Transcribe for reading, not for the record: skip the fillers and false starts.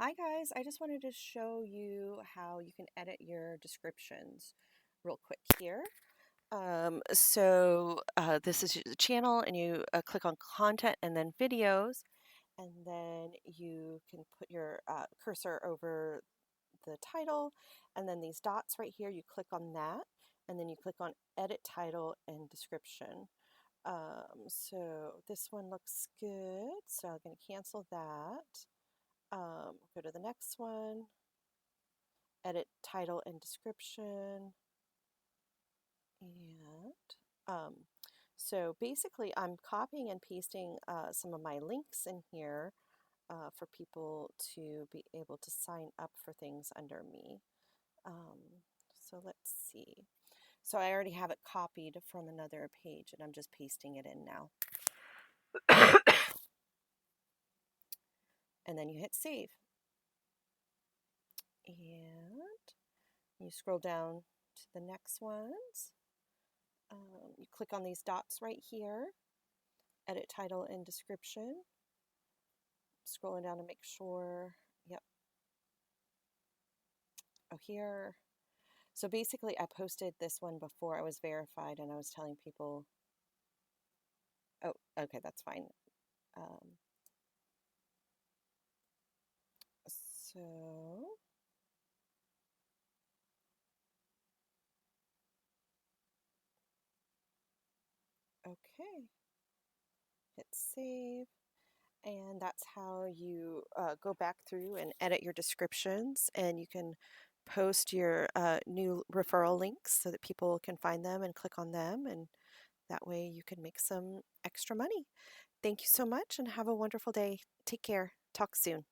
Hi guys, I just wanted to show you how you can edit your descriptions real quick here. This is the channel and you click on content and then videos, and then you can put your cursor over the title, and then these dots right here, you click on that, and then you click on edit title and description. So this one looks good, so I'm going to cancel that. Go to the next one, edit title and description, and um, so basically I'm copying and pasting some of my links in here for people to be able to sign up for things under me. So let's see. So I already have it copied from another page and I'm just pasting it in now. And then you hit save. And you scroll down to the next ones. You click on these dots right here, edit title and description. Scrolling down to make sure, yep. Oh, here. So basically I posted this one before I was verified and I was telling people, oh, okay, that's fine. So okay, hit save. And that's how you go back through and edit your descriptions, and you can post your new referral links so that people can find them and click on them, and that way you can make some extra money. Thank you so much and have a wonderful day. Take care. Talk soon.